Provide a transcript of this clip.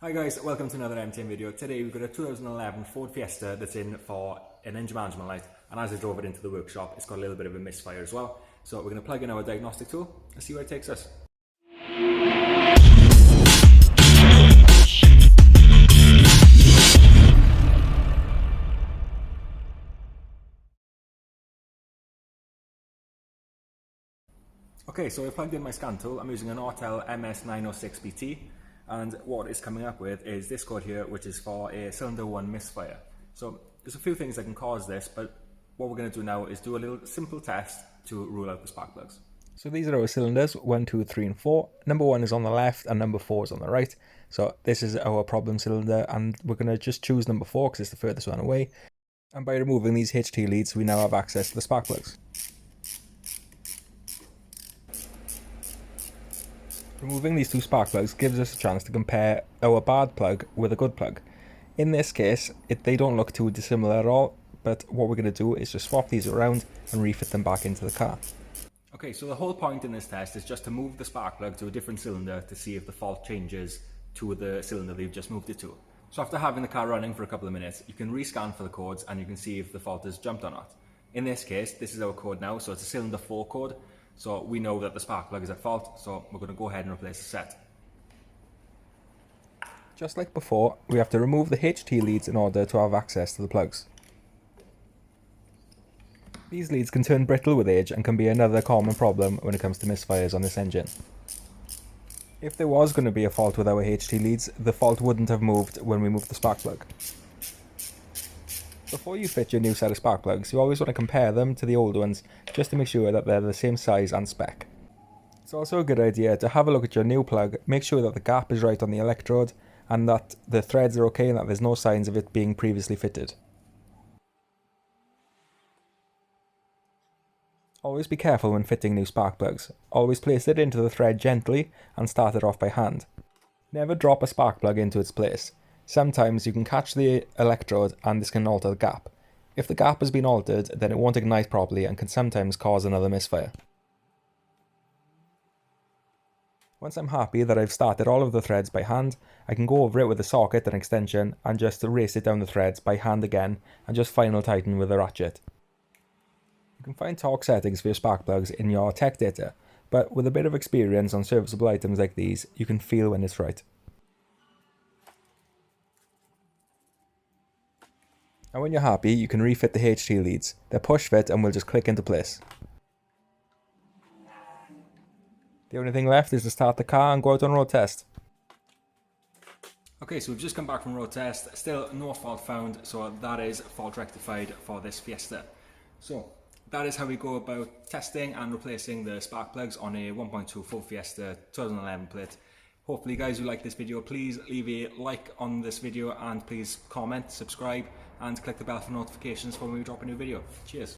Hi guys, welcome to another MTM video. Today we've got a 2011 Ford Fiesta that's in for an engine management light, and as I drove it into the workshop it's got a little bit of a misfire as well. So we're going to plug in our diagnostic tool and see where it takes us. Okay, so I've plugged in my scan tool. I'm using an Autel MS906BT, and what it's coming up with is this code here, which is for a cylinder 1 misfire. So there's a few things that can cause this, but what we're going to do now is do a little simple test to rule out the spark plugs. So these are our cylinders, 1, 2, 3 and 4. Number 1 is on the left and number 4 is on the right. So this is our problem cylinder, and we're going to just choose number 4 because it's the furthest one away. And by removing these HT leads, we now have access to the spark plugs. Removing these two spark plugs gives us a chance to compare our bad plug with a good plug. In this case, they don't look too dissimilar at all, but what we're going to do is just swap these around and refit them back into the car. Okay, so the whole point in this test is just to move the spark plug to a different cylinder to see if the fault changes to the cylinder that you've just moved it to. So after having the car running for a couple of minutes, you can rescan for the codes and you can see if the fault has jumped or not. In this case, this is our code now, so it's a cylinder 4 code. So we know that the spark plug is at fault, so we're going to go ahead and replace the set. Just like before, we have to remove the HT leads in order to have access to the plugs. These leads can turn brittle with age and can be another common problem when it comes to misfires on this engine. If there was going to be a fault with our HT leads, the fault wouldn't have moved when we moved the spark plug. Before you fit your new set of spark plugs, you always want to compare them to the old ones just to make sure that they're the same size and spec. It's also a good idea to have a look at your new plug, make sure that the gap is right on the electrode and that the threads are okay and that there's no signs of it being previously fitted. Always be careful when fitting new spark plugs. Always place it into the thread gently and start it off by hand. Never drop a spark plug into its place. Sometimes you can catch the electrode and this can alter the gap. If the gap has been altered, then it won't ignite properly and can sometimes cause another misfire. Once I'm happy that I've started all of the threads by hand, I can go over it with a socket and extension and just race it down the threads by hand again and just final tighten with a ratchet. You can find torque settings for your spark plugs in your tech data, but with a bit of experience on serviceable items like these, you can feel when it's right. And when you're happy, you can refit the HT leads. They're push fit and will just click into place. The only thing left is to start the car and go out on road test. Okay, so we've just come back from road test, still no fault found, so that is fault rectified for this Fiesta. So that is how we go about testing and replacing the spark plugs on a 1.2 Ford Fiesta 2011 plate. Hopefully guys you like this video. Please leave a like on this video and please comment, subscribe and click the bell for notifications for when we drop a new video. Cheers.